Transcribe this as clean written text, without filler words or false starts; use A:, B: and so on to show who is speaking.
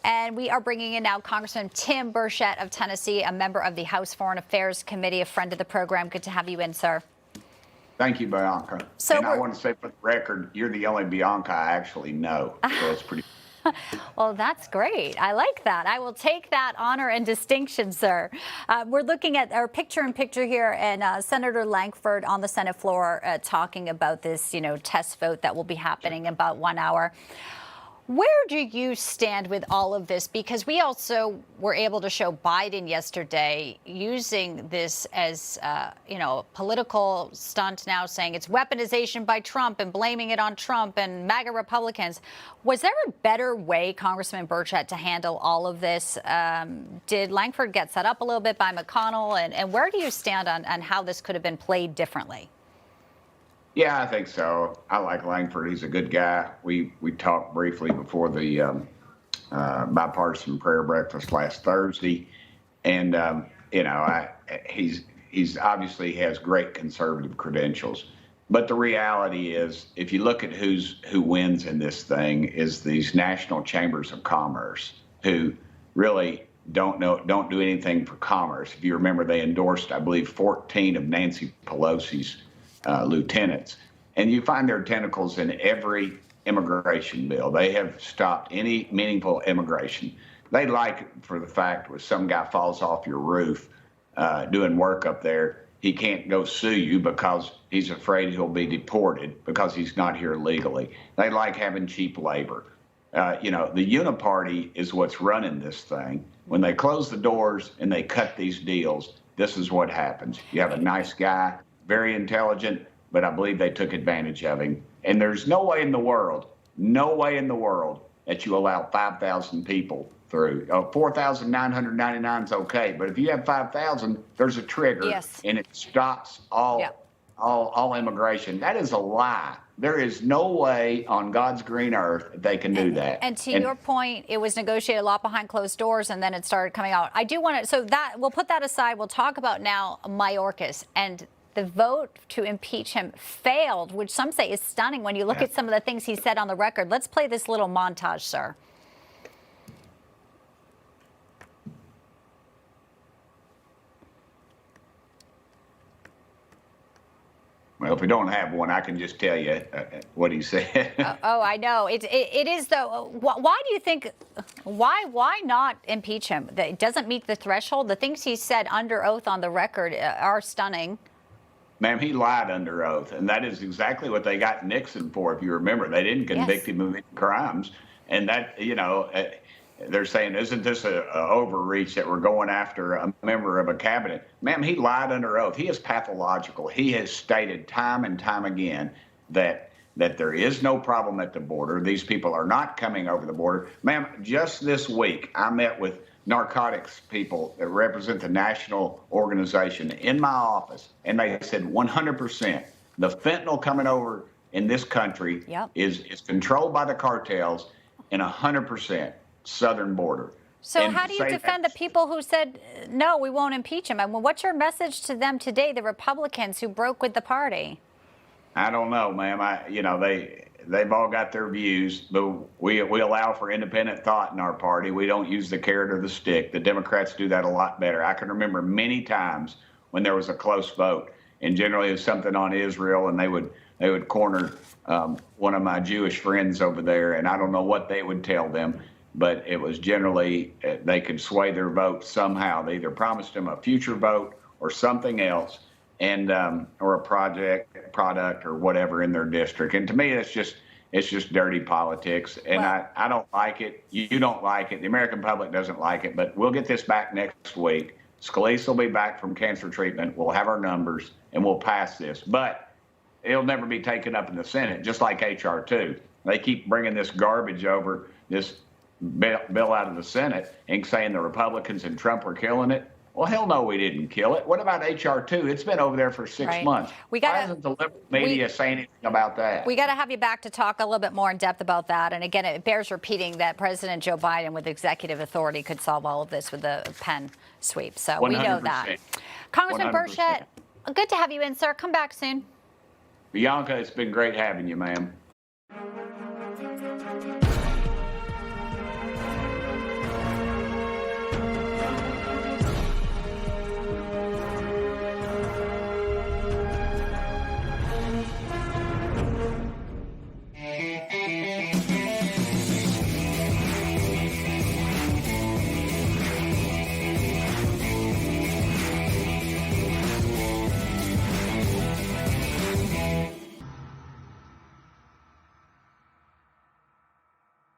A: And we are bringing in now Congressman Tim Burchett of Tennessee, a member of the House Foreign Affairs Committee, a friend of the program. Good to have you in, sir.
B: Thank you, Bianca.
A: So
B: I want to say for the record, you're the only Bianca I actually know. So it's pretty.
A: Well, that's great. I like that. I will take that honor and distinction, sir. We're looking at our picture-in-picture here, and Senator Lankford on the Senate floor talking about this, test vote that will be happening in about 1 hour. Where do you stand with all of this? Because we also were able to show Biden yesterday using this as, a political stunt now, saying it's weaponization by Trump and blaming it on Trump and MAGA Republicans. Was there a better way, Congressman Burchett, to handle all of this? Did Lankford get set up a little bit by McConnell? And where do you stand on how this could have been played differently?
B: Yeah, I think so. I like Lankford. He's a good guy. We talked briefly before the bipartisan prayer breakfast last Thursday, and he's obviously has great conservative credentials. But the reality is, if you look at who wins in this thing, is these national chambers of commerce who really don't do anything for commerce. If you remember, they endorsed, I believe, 14 of Nancy Pelosi's lieutenants, and you find their tentacles in every immigration bill. They have stopped any meaningful immigration. They like it for the fact when some guy falls off your roof doing work up there, he can't go sue you because he's afraid he'll be deported because he's not here legally. They like having cheap labor. The Uniparty is what's running this thing. When they close the doors and they cut these deals, this is what happens. You have a nice guy, very intelligent, but I believe they took advantage of him. And there's no way in the world that you allow 5,000 people through. 4,999 is okay, but if you have 5,000, there's a trigger, yes, and it stops all immigration. That is a lie. There is no way on God's green earth they can do that.
A: And to your point, it was negotiated a lot behind closed doors, and then it started coming out. I do want to, so that we'll put that aside. We'll talk about now Mayorkas, and the vote to impeach him failed, which some say is stunning when you look at some of the things he said on the record. Let's play this little montage, sir.
B: Well, if we don't have one, I can just tell you what he said.
A: Oh, I know. It is, though. Why do you think, why not impeach him? It doesn't meet the threshold. The things he said under oath on the record are stunning.
B: Ma'am, he lied under oath, and that is exactly what they got Nixon for, if you remember. They didn't convict him of any crimes, and that, they're saying, isn't this an overreach that we're going after a member of a cabinet? Ma'am, he lied under oath. He is pathological. He has stated time and time again that there is no problem at the border. These people are not coming over the border. Ma'am, just this week, I met with narcotics people that represent the national organization in my office, and they said 100% the fentanyl coming over in this country is controlled by the cartels in 100% southern border.
A: So how do you defend the people who said, no, we won't impeach him? I mean, what's your message to them today, the Republicans who broke with the party?
B: I don't know, ma'am. They've all got their views, but we allow for independent thought in our party. We don't use the carrot or the stick. The Democrats do that a lot better. I can remember many times when there was a close vote, and generally it was something on Israel, and they would corner one of my Jewish friends over there, and I don't know what they would tell them, but it was generally they could sway their vote somehow. They either promised them a future vote or something else, and or a product or whatever in their district. And to me, it's just dirty politics, and I don't like it. You don't like it. The American public doesn't like it. But we'll get this back next week. Scalise will be back from cancer treatment. We'll have our numbers, and we'll pass this. But it'll never be taken up in the Senate, just like H.R. 2. They keep bringing this garbage over, this bill out of the Senate, and saying the Republicans and Trump are killing it. Well, hell no, we didn't kill it. What about H.R. 2? It's been over there for 6 months. Why doesn't the liberal media say anything about that?
A: We got to have you back to talk a little bit more in depth about that. And again, it bears repeating that President Joe Biden, with executive authority, could solve all of this with a pen sweep. So 100%. We know that. Congressman 100%. Burchett, good to have you in, sir. Come back soon.
B: Bianca, it's been great having you, ma'am.